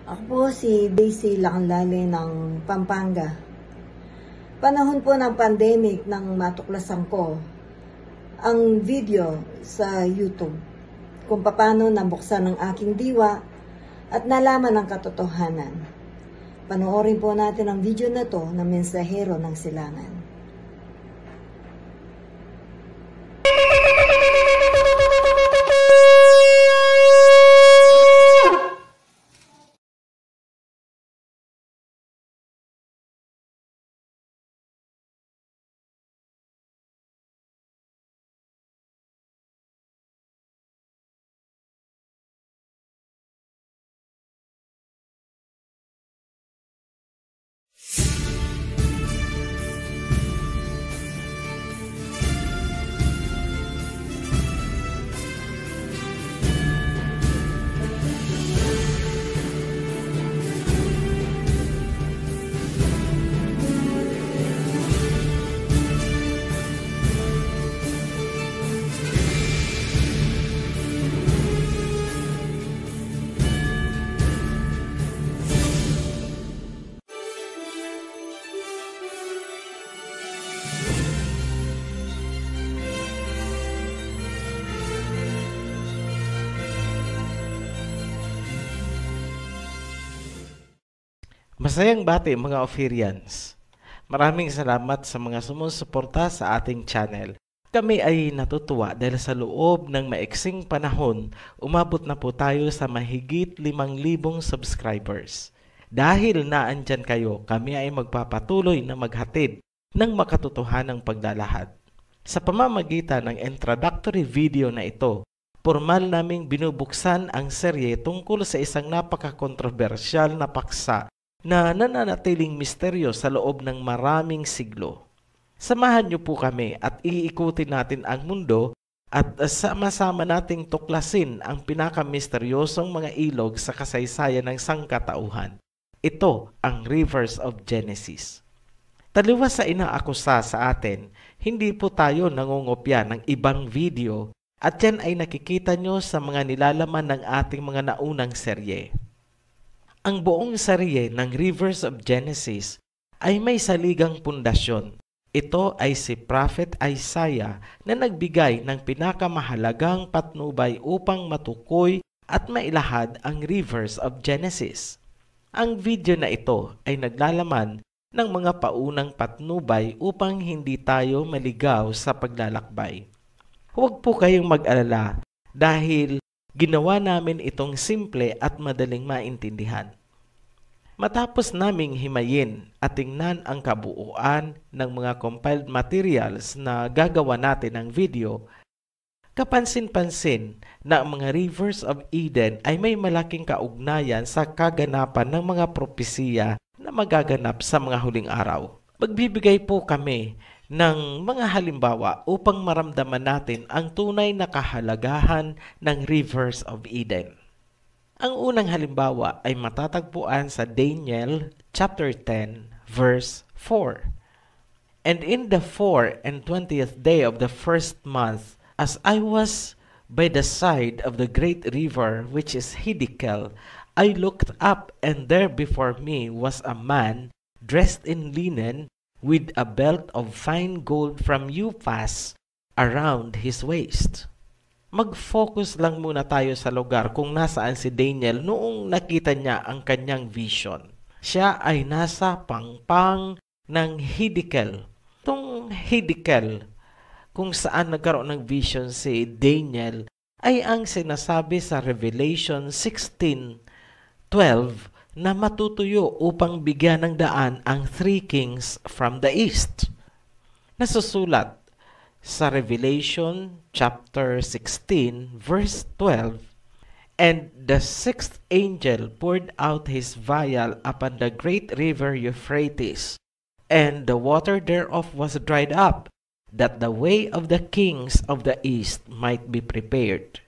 Ako po si Daisy Lacanlale ng Pampanga. Panahon po ng pandemic nang matuklasan ko ang video sa YouTube kung paano nabuksan ang aking diwa at nalaman ang katotohanan. Panoorin po natin ang video na to ng Mensahero ng Silangan. Masayang bati mga Ophirians. Maraming salamat sa mga sumusuporta sa ating channel. Kami ay natutuwa dahil sa loob ng maiksing panahon, umabot na po tayo sa mahigit 5,000 subscribers. Dahil naandyan kayo, kami ay magpapatuloy na maghatid ng makatotohanang paglalahad. Sa pamamagitan ng introductory video na ito, formal naming binubuksan ang serye tungkol sa isang napaka-kontrobersyal na paksa na nananatiling misteryo sa loob ng maraming siglo. Samahan niyo po kami at iikutin natin ang mundo at sama-sama nating tuklasin ang pinakamisteryosong mga ilog sa kasaysayan ng sangkatauhan. Ito ang Rivers of Genesis. Taliwas sa inaakusa sa atin, hindi po tayo nangungopya ng ibang video at yan ay nakikita nyo sa mga nilalaman ng ating mga naunang serye. Ang buong serye ng Rivers of Genesis ay may saligang pundasyon. Ito ay si Prophet Isaiah na nagbigay ng pinakamahalagang patnubay upang matukoy at mailahad ang Rivers of Genesis. Ang video na ito ay naglalaman ng mga paunang patnubay upang hindi tayo maligaw sa paglalakbay. Huwag po kayong mag-alala dahil ginawa namin itong simple at madaling maintindihan. Matapos naming himayin at tingnan ang kabuuan ng mga compiled materials na gagawa natin ng video, kapansin-pansin na ang mga Rivers of Eden ay may malaking kaugnayan sa kaganapan ng mga propesiya na magaganap sa mga huling araw. Magbibigay po kami ng mga halimbawa upang maramdaman natin ang tunay na kahalagahan ng Rivers of Eden. Ang unang halimbawa ay matatagpuan sa Daniel chapter 10 verse 4. And in the 24th day of the first month, as I was by the side of the great river which is Hiddekel, I looked up, and there before me was a man dressed in linen, with a belt of fine gold from Uphaz around his waist. Mag-focus lang muna tayo sa lugar kung nasaan si Daniel noong nakita niya ang kanyang vision. Siya ay nasa pangpang ng Hiddekel. Itong Hiddekel, kung saan nagkaroon ng vision si Daniel, ay ang sinasabi sa Revelation 16:12 na matutuyo upang bigyan ng daan ang three kings from the east. Nasusulat sa Revelation chapter 16 verse 12, and the sixth angel poured out his vial upon the great river Euphrates, and the water thereof was dried up, that the way of the kings of the east might be prepared.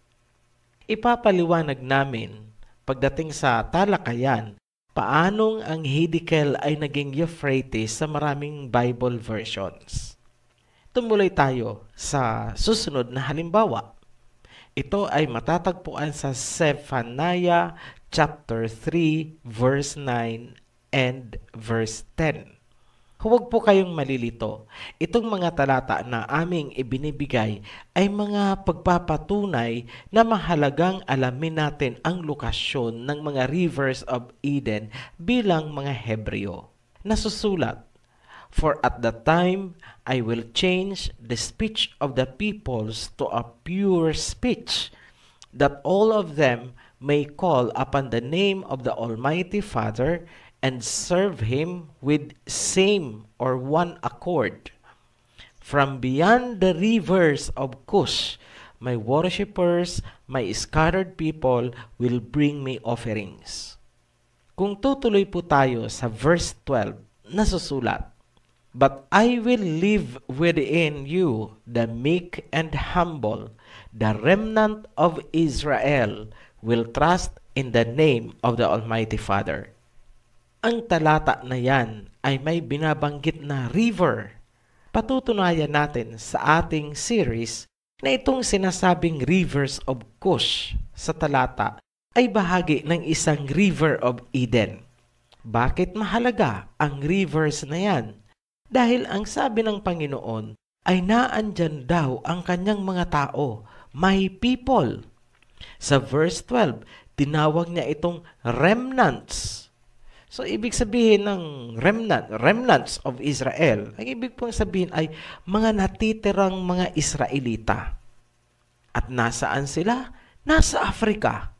Ipapaliwanag namin pagdating sa talakayan, paanong ang Hiddekel ay naging Euphrates sa maraming Bible versions. Tumuloy tayo sa susunod na halimbawa. Ito ay matatagpuan sa Zephaniah chapter 3, verse 9 and verse 10. Huwag po kayong malilito. Itong mga talata na aming ibinibigay ay mga pagpapatunay na mahalagang alamin natin ang lokasyon ng mga rivers of Eden bilang mga Hebreo. Nasusulat, "For at the time I will change the speech of the peoples to a pure speech, that all of them may call upon the name of the Almighty Father and serve Him with same or one accord. From beyond the rivers of Cush, my worshippers, my scattered people will bring me offerings." Kung tutuloy po tayo sa verse 12, nasusulat, "But I will live within you, the meek and humble, the remnant of Israel will trust in the name of the Almighty Father." Ang talata na yan ay may binabanggit na river. Patutunayan natin sa ating series na itong sinasabing rivers of Cush sa talata ay bahagi ng isang river of Eden. Bakit mahalaga ang rivers na yan? Dahil ang sabi ng Panginoon ay naandyan daw ang kanyang mga tao, my people. Sa verse 12, tinawag niya itong remnants. So, ibig sabihin ng remnants of Israel, ang ibig pong sabihin ay mga natitirang mga Israelita. At nasaan sila? Nasa Africa.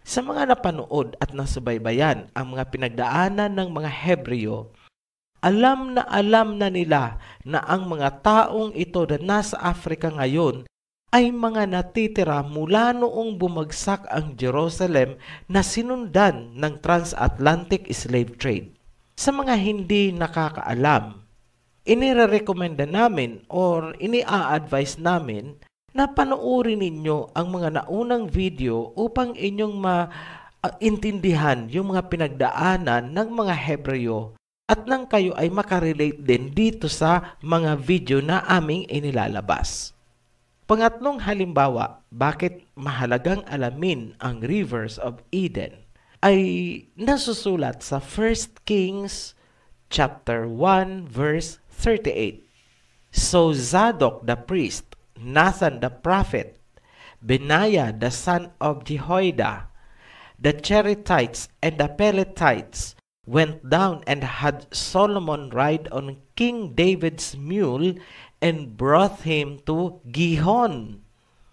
Sa mga napanood at nasubaybayan ang mga pinagdaanan ng mga Hebreo, alam na nila na ang mga taong ito na nasa Africa ngayon ay mga natitira mula noong bumagsak ang Jerusalem na sinundan ng transatlantic slave trade. Sa mga hindi nakakaalam, inirekomenda namin or ini-advise namin na panoorin ninyo ang mga naunang video upang inyong maintindihan yung mga pinagdaanan ng mga Hebreo at nang kayo ay makarelate din dito sa mga video na aming inilalabas. Pangatlong halimbawa, bakit mahalagang alamin ang rivers of Eden ay nasusulat sa 1 Kings chapter 1 verse 38. "So Zadok the priest, Nathan the prophet, Benaiah the son of Jehoiada, the Cherethites and the Pelethites went down and had Solomon ride on King David's mule and brought him to Gihon.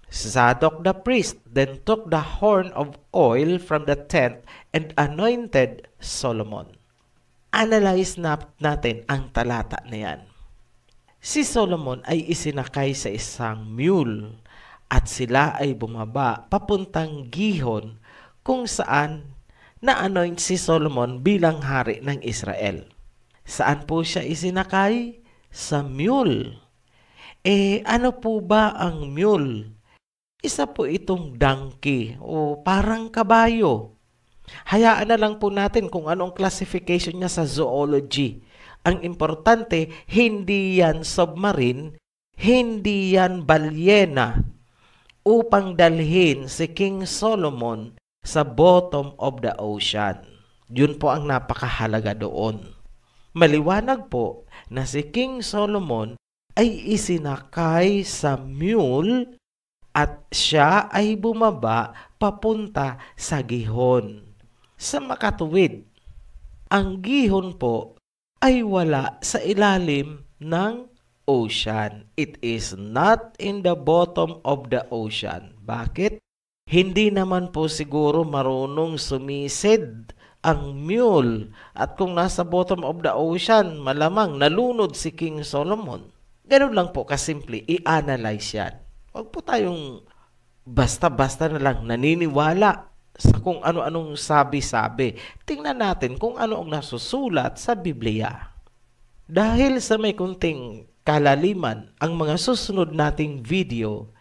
Zadok the priest then took the horn of oil from the tent and anointed Solomon." Analyze natin ang talata na yan. Si Solomon ay isinakay sa isang mule at sila ay bumaba papuntang Gihon kung saan na-anoint si Solomon bilang hari ng Israel. Saan po siya isinakay? Sa mule. Ano po ba ang mule? Isa po itong donkey o parang kabayo. Hayaan na lang po natin kung anong classification niya sa zoology. Ang importante, hindi yan submarine, hindi yan balyena upang dalhin si King Solomon sa bottom of the ocean. Yun po ang napakahalaga doon. Maliwanag po na si King Solomon ay isinakay sa mule at siya ay bumaba papunta sa Gihon. Sa makatuwid, ang Gihon po ay wala sa ilalim ng ocean. It is not in the bottom of the ocean. Bakit? Hindi naman po siguro marunong sumisid ang mule at kung nasa bottom of the ocean, malamang nalunod si King Solomon. Ganun lang po kasimple, i-analyze yan. Huwag po tayong basta-basta na lang naniniwala sa kung ano-anong sabi-sabi. Tingnan natin kung ano ang nasusulat sa Biblia. Dahil sa may kunting kalaliman ang mga susunod nating video,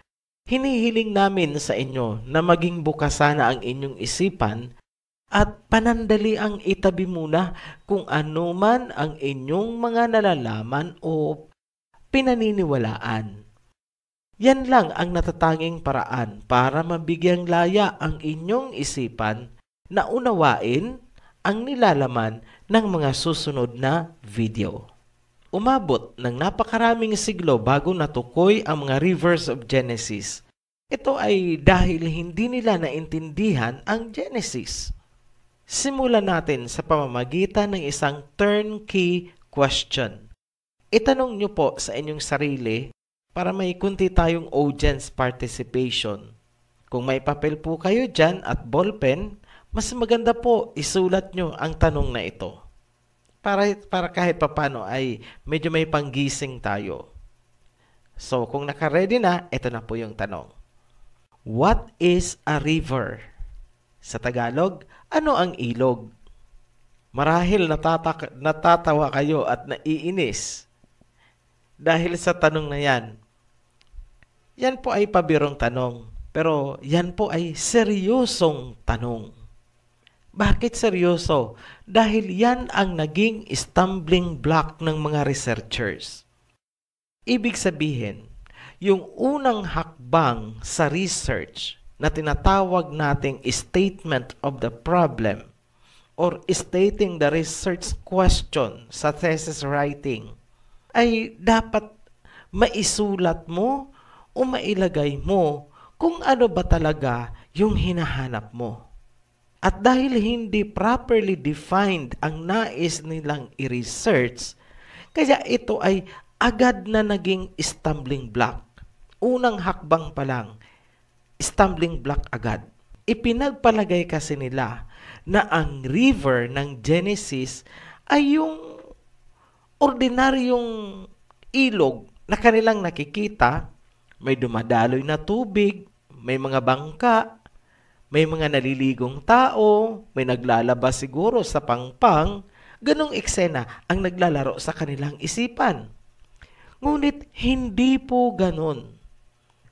hinihiling namin sa inyo na maging bukas sana ang inyong isipan at panandali ang itabi muna kung ano man ang inyong mga nalalaman o pinaniniwalaan. Yan lang ang natatanging paraan para mabigyang laya ang inyong isipan na unawain ang nilalaman ng mga susunod na video. Umabot ng napakaraming siglo bago natukoy ang mga rivers of Genesis. Ito ay dahil hindi nila naintindihan ang Genesis. Simulan natin sa pamamagitan ng isang turnkey question. Itanong niyo po sa inyong sarili para may kunti tayong audience participation. Kung may papel po kayo dyan at ballpen, mas maganda po isulat nyo ang tanong na ito. Para kahit papano ay medyo may panggising tayo. So kung naka-ready na, ito na po yung tanong. What is a river? Sa Tagalog, ano ang ilog? Marahil natatawa kayo at naiinis dahil sa tanong na yan. Yan po ay pabirong tanong, pero yan po ay seryosong tanong. Bakit seryoso? Dahil yan ang naging stumbling block ng mga researchers. Ibig sabihin, yung unang hakbang sa research na tinatawag nating statement of the problem or stating the research question sa thesis writing ay dapat maisulat mo o mailagay mo kung ano ba talaga yung hinahanap mo. At dahil hindi properly defined ang nais nilang i-research, kaya ito ay agad na naging stumbling block. Unang hakbang pa lang, stumbling block agad. Ipinagpalagay kasi nila na ang river ng Genesis ay yung ordinaryong ilog na kanilang nakikita. May dumadaloy na tubig, may mga bangka, may mga naliligong tao, may naglalabas siguro sa pangpang, ganong eksena ang naglalaro sa kanilang isipan. Ngunit hindi po ganon.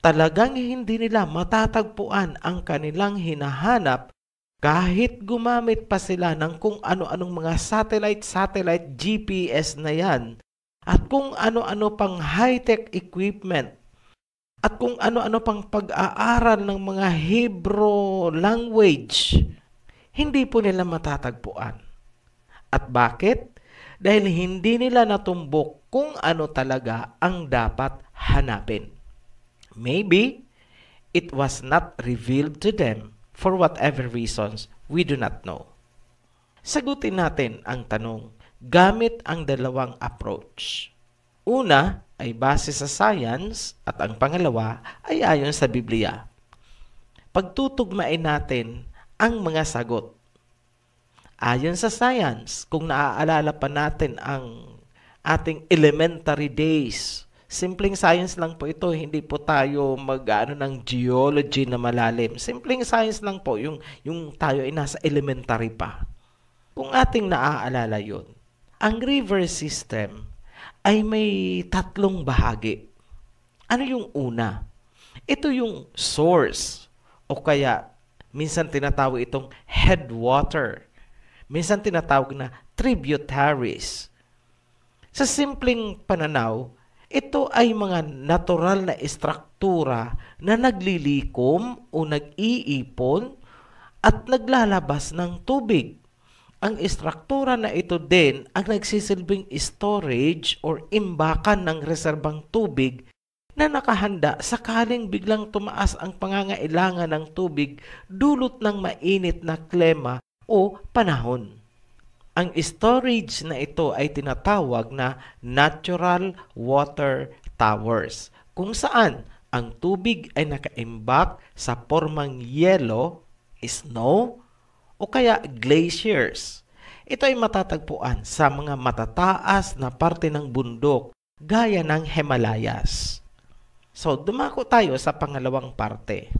Talagang hindi nila matatagpuan ang kanilang hinahanap kahit gumamit pa sila ng kung ano-anong mga satellite GPS na yan at kung ano-ano pang high-tech equipment at kung ano-ano pang pag-aaral ng mga Hebrew language, hindi po nila matatagpuan. At bakit? Dahil hindi nila natumbok kung ano talaga ang dapat hanapin. Maybe it was not revealed to them for whatever reasons we do not know. Sagutin natin ang tanong gamit ang dalawang approach. Una ay base sa science at ang pangalawa ay ayon sa Biblia. Pagtutugmain natin ang mga sagot. Ayon sa science, kung naaalala pa natin ang ating elementary days, simpleng science lang po ito, hindi po tayo mag-ano ng geology na malalim. Simpleng science lang po, yung tayo ay nasa elementary pa. Kung ating naaalala yun, ang river system ay may tatlong bahagi. Ano yung una? Ito yung source o kaya minsan tinatawag itong headwater. Minsan tinatawag na tributaries. Sa simpleng pananaw, ito ay mga natural na istruktura na naglilikom o nag-iipon at naglalabas ng tubig. Ang istruktura na ito din ang nagsisilbing storage or imbakan ng reserbang tubig na nakahanda sakaling biglang tumaas ang pangangailangan ng tubig dulot ng mainit na klima o panahon. Ang storage na ito ay tinatawag na natural water towers, kung saan ang tubig ay nakaimbak sa pormang yelo, snow, o kaya glaciers. Ito ay matatagpuan sa mga matataas na parte ng bundok gaya ng Himalayas. So, dumako tayo sa pangalawang parte.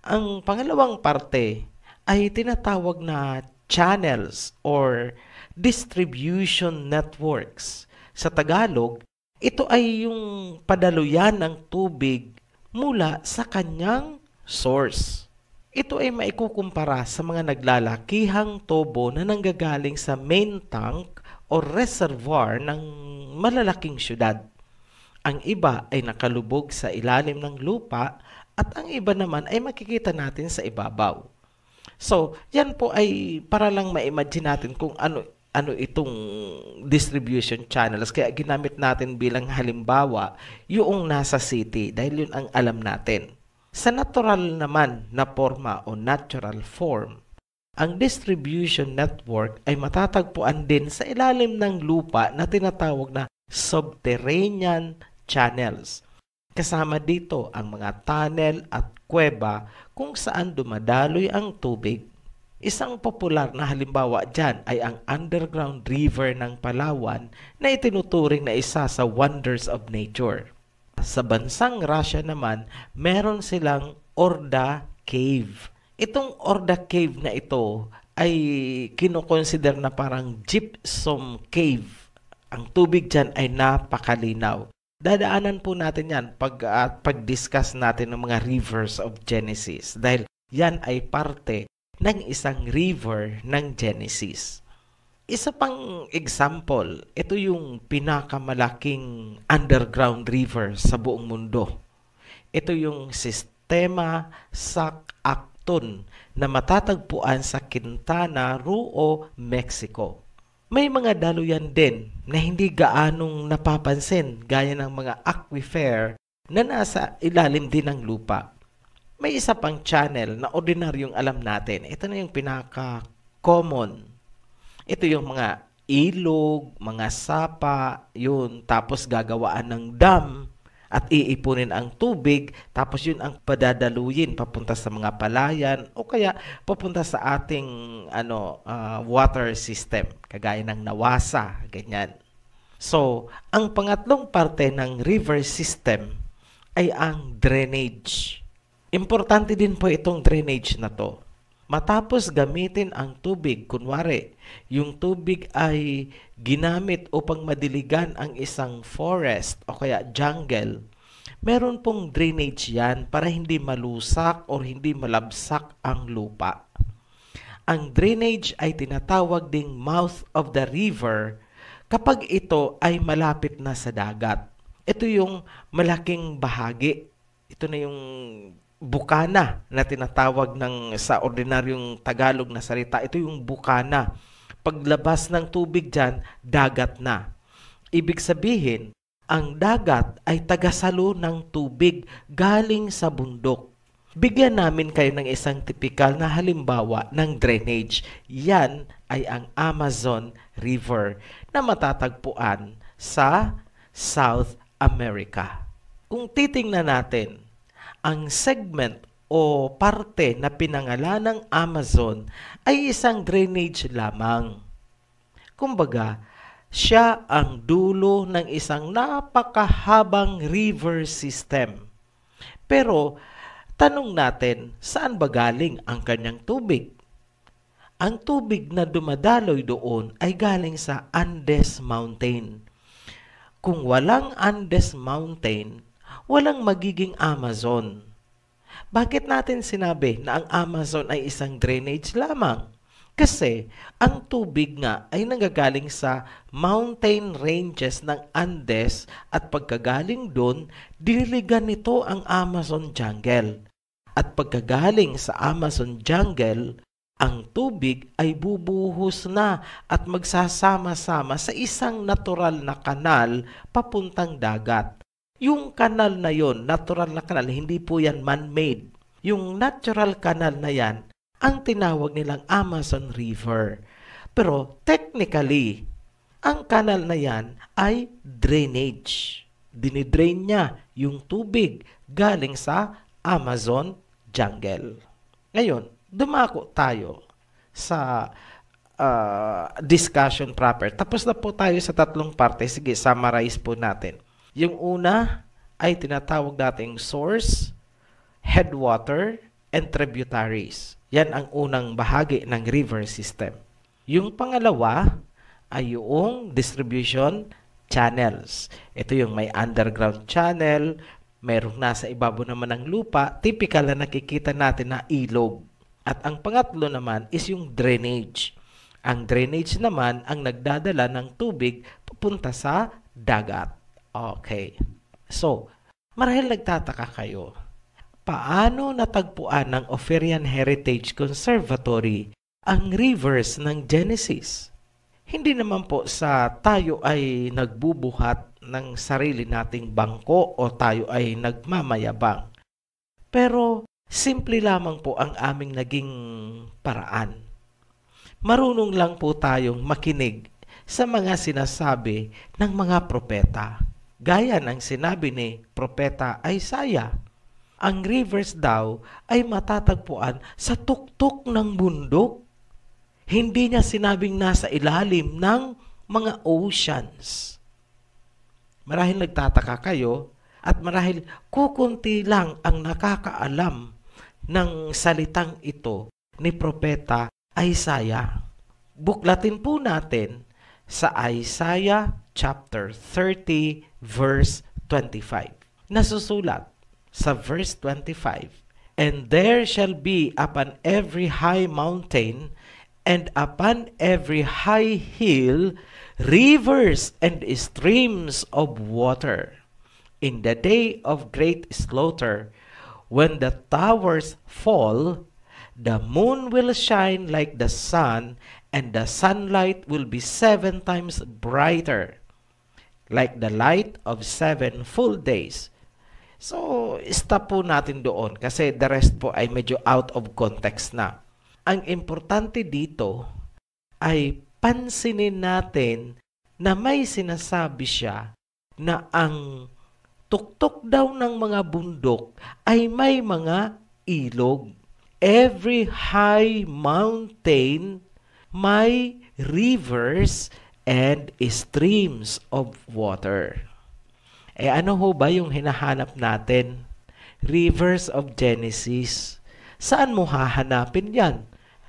Ang pangalawang parte ay tinatawag na channels or distribution networks. Sa Tagalog, ito ay yung padaluyan ng tubig mula sa kanyang source. Ito ay maikukumpara sa mga naglalakihang tubo na nanggagaling sa main tank o reservoir ng malalaking syudad. Ang iba ay nakalubog sa ilalim ng lupa at ang iba naman ay makikita natin sa ibabaw. So, yan po ay para lang ma-imagine natin kung ano itong distribution channels. Kaya ginamit natin bilang halimbawa yung nasa city dahil yun ang alam natin. Sa natural naman na forma o natural form, ang distribution network ay matatagpuan din sa ilalim ng lupa na tinatawag na subterranean channels. Kasama dito ang mga tunnel at kuweba kung saan dumadaloy ang tubig. Isang popular na halimbawa dyan ay ang underground river ng Palawan na itinuturing na isa sa wonders of nature. Sa bansang Russia naman, meron silang Orda Cave. Itong Orda Cave na ito ay kinoconsider na parang gypsum cave. Ang tubig dyan ay napakalinaw. Dadaanan po natin yan pag-discuss natin ng mga rivers of Genesis dahil yan ay parte ng isang river ng Genesis. Isa pang example, ito yung pinakamalaking underground river sa buong mundo. Ito yung Sistema Sac-Acton na matatagpuan sa Quintana Roo, Mexico. May mga daluyan din na hindi gaanong napapansin gaya ng mga aquifer na nasa ilalim din ng lupa. May isa pang channel na ordinaryong alam natin. Ito na yung pinaka-common. Ito yung mga ilog, mga sapa, yun. Tapos gagawaan ng dam at iipunin ang tubig. Tapos yun ang padadaluyin papunta sa mga palayan o kaya papunta sa ating water system. Kagaya ng Nawasa, ganyan. So, ang pangatlong parte ng river system ay ang drainage. Importante din po itong drainage na to. Matapos gamitin ang tubig, kunwari, yung tubig ay ginamit upang madiligan ang isang forest o kaya jungle, meron pong drainage yan para hindi malusak o hindi malabsak ang lupa. Ang drainage ay tinatawag ding mouth of the river kapag ito ay malapit na sa dagat. Ito yung malaking bahagi. Ito na yung bukana na tinatawag sa ordinaryong Tagalog na salita. Ito yung bukana. Paglabas ng tubig dyan, dagat na. Ibig sabihin, ang dagat ay tagasalo ng tubig galing sa bundok. Bigyan namin kayo ng isang tipikal na halimbawa ng drainage. Yan ay ang Amazon River na matatagpuan sa South America. Kung titingnan natin, ang segment o parte na pinangalan ng Amazon ay isang drainage lamang. Kumbaga, siya ang dulo ng isang napakahabang river system. Pero, tanong natin, saan ba galing ang kanyang tubig? Ang tubig na dumadaloy doon ay galing sa Andes Mountain. Kung walang Andes Mountain, walang magiging Amazon. Bakit natin sinabi na ang Amazon ay isang drainage lamang? Kasi ang tubig nga ay nanggagaling sa mountain ranges ng Andes at pagkagaling doon, diniligan nito ang Amazon jungle. At pagkagaling sa Amazon jungle, ang tubig ay bubuhos na at magsasama-sama sa isang natural na kanal papuntang dagat. Yung kanal na yon, natural na kanal, hindi po yan man-made. Yung natural kanal na yan, ang tinawag nilang Amazon River. Pero technically, ang kanal na yan ay drainage. Dinidrain niya yung tubig galing sa Amazon jungle. Ngayon, dumako tayo sa discussion proper. Tapos na po tayo sa tatlong parte. Sige, summarize po natin. Yung una ay tinatawag nating source, headwater, and tributaries. Yan ang unang bahagi ng river system. Yung pangalawa ay yung distribution channels. Ito yung may underground channel, mayroong nasa ibabaw naman ng lupa, typical na nakikita natin na ilog. At ang pangatlo naman is yung drainage. Ang drainage naman ang nagdadala ng tubig papunta sa dagat. Okay. So, marahil nagtataka kayo, paano natagpuan ng Ophirian Heritage Conservatory ang rivers ng Genesis? Hindi naman po sa tayo ay nagbubuhat ng sarili nating bangko o tayo ay nagmamayabang. Pero simple lamang po ang aming naging paraan. Marunong lang po tayong makinig sa mga sinasabi ng mga propeta. Gaya ng sinabi ni Propeta Isaiah, ang rivers daw ay matatagpuan sa tuktok ng bundok. Hindi niya sinabing nasa ilalim ng mga oceans. Marahil nagtataka kayo at marahil kukunti lang ang nakakaalam ng salitang ito ni Propeta Isaiah. Buklatin po natin sa Isaiah chapter 30 verse 25. Nasusulat sa verse 25, "And there shall be upon every high mountain and upon every high hill rivers and streams of water. In the day of great slaughter, when the towers fall, the moon will shine like the sun, and the sunlight will be 7 times brighter, like the light of 7 full days." So, stop po natin doon kasi the rest po ay medyo out of context na. Ang importante dito ay pansinin natin na may sinasabi siya na ang tuktok daw ng mga bundok ay may mga ilog. Every high mountain may rivers and streams of water. Ano ho ba yung hinahanap natin? Rivers of Genesis. Saan mo hahanapin yan?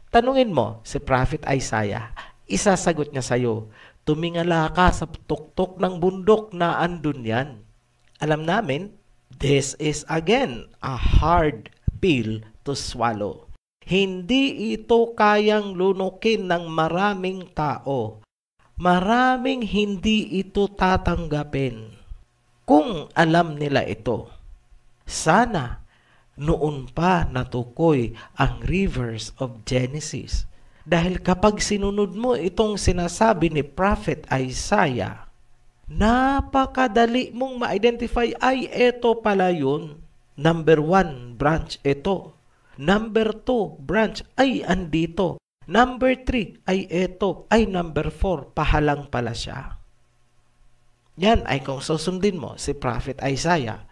Tanungin mo si Prophet Isaiah. Isasagot niya sa'yo, tumingala ka sa tuktok ng bundok na andun yan. Alam namin, this is again a hard pill to swallow. Hindi ito kayang lunukin ng maraming tao. Maraming hindi ito tatanggapin. Kung alam nila ito, sana noon pa natukoy ang rivers of Genesis. Dahil kapag sinunod mo itong sinasabi ni Prophet Isaiah, napakadali mong ma-identify, ay eto pala yun. Number 1 branch ito. Number 2 branch ay andito. Number 3 ay eto. Ay number 4, pahalang pala siya. Yan ay kung susundin mo si Prophet Isaiah.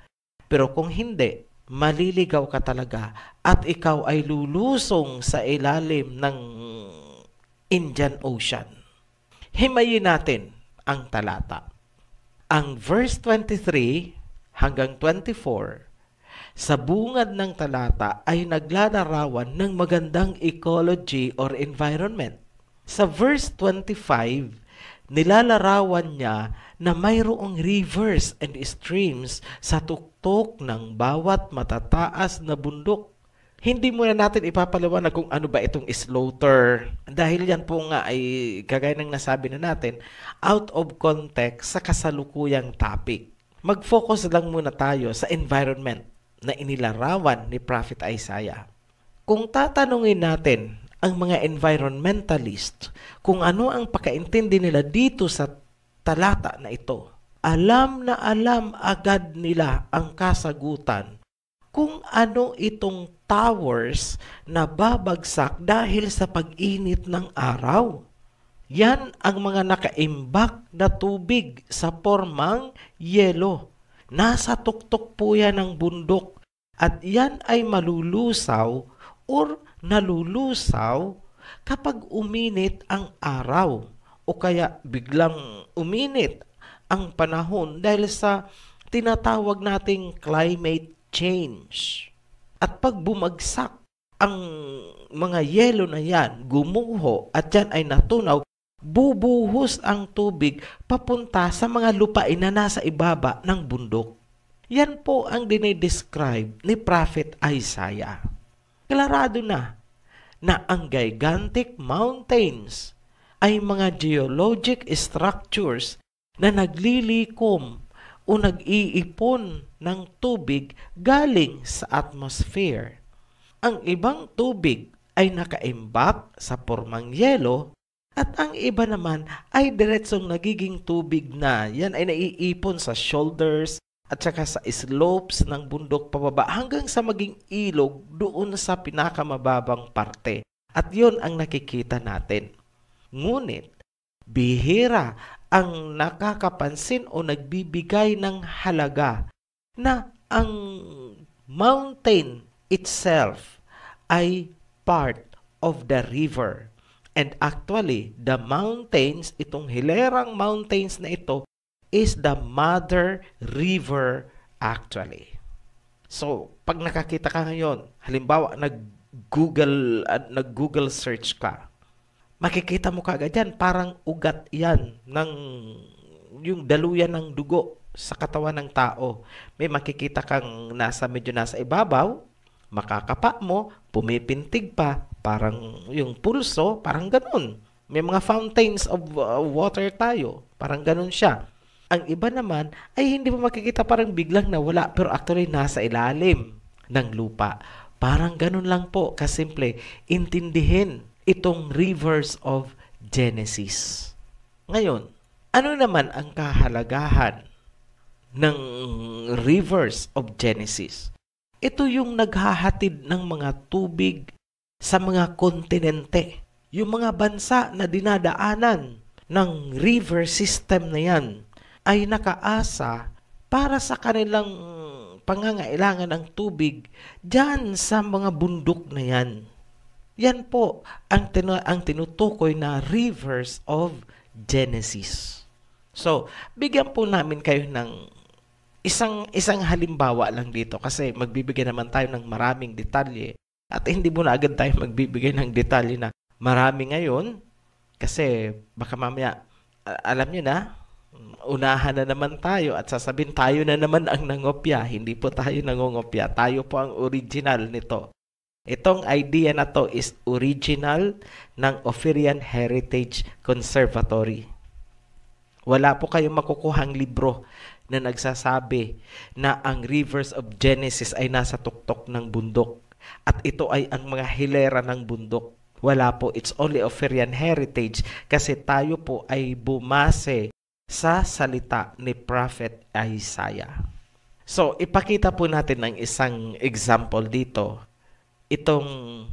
Pero kung hindi, maliligaw ka talaga at ikaw ay lulusong sa ilalim ng Indian Ocean. Himayin natin ang talata. Ang verse 23 hanggang 24, sa bungad ng talata ay naglalarawan ng magandang ecology or environment. Sa verse 25, nilalarawan niya na mayroong rivers and streams sa tuktok ng bawat matataas na bundok. Hindi muna natin ipapaliwanag kung ano ba itong slaughter. Dahil yan po nga ay, kagaya ng nasabi na natin, out of context sa kasalukuyang topic. Mag-focus lang muna tayo sa environment na inilarawan ni Prophet Isaiah. Kung tatanungin natin ang mga environmentalist kung ano ang pagkaintindi nila dito sa talata na ito, alam na alam agad nila ang kasagutan kung ano itong towers na babagsak dahil sa pag-init ng araw. Yan ang mga nakaimbak na tubig sa pormang yelo. Nasa tuktok po yan ng bundok at yan ay malulusaw or nalulusaw kapag uminit ang araw o kaya biglang uminit ang panahon dahil sa tinatawag nating climate change. At pag bumagsak ang mga yelo na yan, gumuho at yan ay natunaw, bubuhos ang tubig papunta sa mga lupain na nasa ibaba ng bundok. Yan po ang dinidescribe ni Prophet Isaiah. Klarado na ang gigantic mountains ay mga geologic structures na naglilikom o nag-iipon ng tubig galing sa atmosphere. Ang ibang tubig ay nakaimbak sa pormang yelo at ang iba naman ay diretsong nagiging tubig na. Yan ay naiipon sa shoulders at saka sa slopes ng bundok pababa hanggang sa maging ilog doon sa pinakamababang parte. At yun ang nakikita natin. Ngunit, bihira ang nakakapansin o nagbibigay ng halaga na ang mountain itself ay part of the river. And actually, the mountains, itong hilerang mountains na ito, is the mother river actually. So, pag nakakita ka ngayon, halimbawa nag-Google search ka, makikita mo kaagad yan, parang ugat yan ng yung daluyan ng dugo sa katawan ng tao. May makikita kang medyo nasa ibabaw, makakapa mo, pumipintig pa, parang yung pulso, parang ganun. May mga fountains of water tayo, parang ganun siya. Ang iba naman ay hindi mo makikita, parang biglang nawala, pero actually nasa ilalim ng lupa. Parang ganun lang po, kasimple, intindihin itong rivers of Genesis. Ngayon, ano naman ang kahalagahan ng rivers of Genesis? Ito yung naghahatid ng mga tubig sa mga kontinente. Yung mga bansa na dinadaanan ng river system na yan ay nakaasa para sa kanilang pangangailangan ng tubig dyan sa mga bundok na yan. Yan po ang tinutukoy na rivers of Genesis. So, bigyan po namin kayo ng isang halimbawa lang dito kasi magbibigay naman tayo ng maraming detalye at hindi mo na agad tayo magbibigay ng detalye na marami ngayon kasi baka mamaya, alam nyo na, unahan na naman tayo at sasabihin tayo na naman ang nangopya. Hindi po tayo nangongopya. Tayo po ang original nito. Itong idea na to is original ng Ophirian Heritage Conservatory. Wala po kayong makukuhang libro na nagsasabi na ang rivers of Genesis ay nasa tuktok ng bundok at ito ay ang mga hilera ng bundok. Wala po. It's only Ophirian Heritage kasi tayo po ay bumase sa salita ni Prophet Isaiah. So, ipakita po natin ng isang example dito. Itong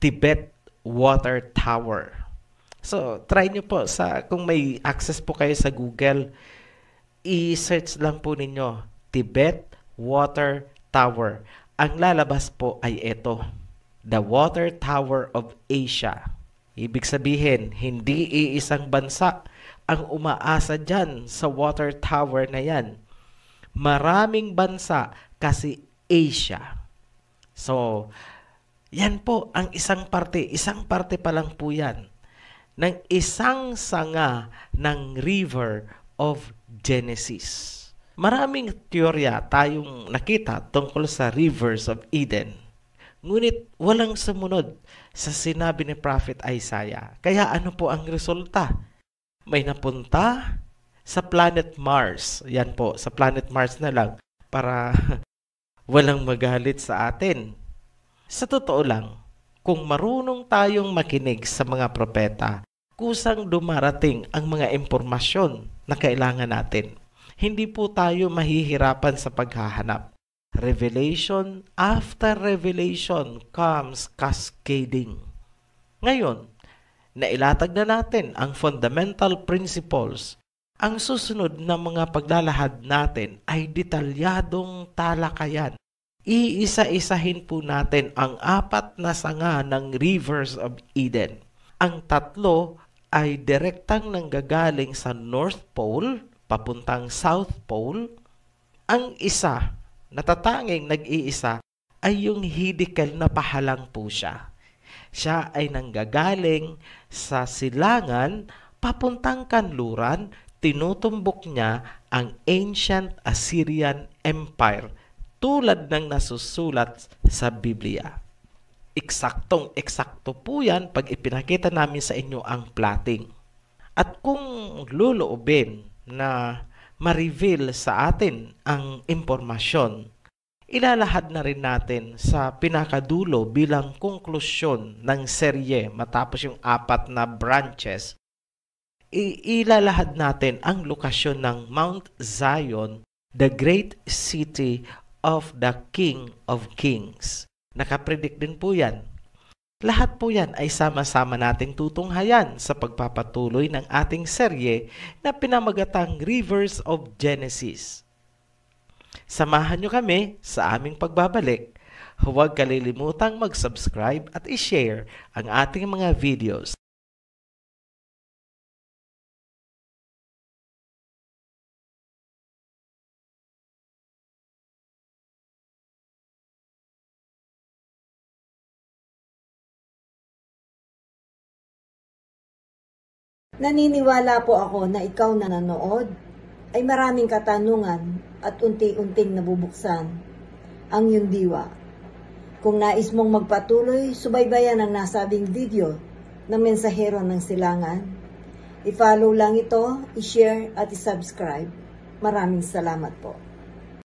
Tibet Water Tower. So, try nyo po kung may access po kayo sa Google, i-search lang po ninyo, Tibet Water Tower. Ang lalabas po ay ito, the Water Tower of Asia. Ibig sabihin, hindi iisang bansa ang umaasa dyan sa water tower na yan. Maraming bansa kasi Asia. So, yan po ang isang parte pa lang po yan ng isang sanga ng river of Genesis. Maraming teorya tayong nakita tungkol sa rivers of Eden. Ngunit walang sumunod sa sinabi ni Prophet Isaiah. Kaya ano po ang resulta? May napunta sa planet Mars. Yan po, sa planet Mars na lang para walang magalit sa atin. Sa totoo lang, kung marunong tayong makinig sa mga propeta, kusang dumarating ang mga impormasyon na kailangan natin. Hindi po tayo mahihirapan sa paghahanap. Revelation after revelation comes cascading. Ngayon, nailatag na natin ang fundamental principles. Ang susunod na mga paglalahad natin ay detalyadong talakayan. Iisa-isahin po natin ang 4 na sanga ng rivers of Eden. Ang 3 ay direktang nanggagaling sa North Pole, papuntang South Pole. Ang isa, natatanging nag-iisa, ay yung hidikal na pahalang po siya. Siya ay nanggagaling sa silangan, papuntang kanluran, tinutumbok niya ang ancient Assyrian Empire tulad ng nasusulat sa Biblia. Eksaktong-eksakto po yan pag ipinakita namin sa inyo ang plotting. At kung luluobin na ma-reveal sa atin ang impormasyon, ilalahad na rin natin sa pinakadulo bilang konklusyon ng serye matapos yung 4 na branches. Ilalahad natin ang lokasyon ng Mount Zion, the great city of the King of Kings. Nakapredict din po yan. Lahat po yan ay sama-sama nating tutunghayan sa pagpapatuloy ng ating serye na pinamagatang Rivers of Genesis. Samahan nyo kami sa aming pagbabalik. Huwag kalilimutang mag-subscribe at i-share ang ating mga videos. Naniniwala po ako na ikaw na nanood ay maraming katanungan at unti-unting nabubuksan ang iyong diwa. Kung nais mong magpatuloy, subaybayan ang nasabing video ng Mensahero ng Silangan. I-follow lang ito, i-share at i-subscribe. Maraming salamat po.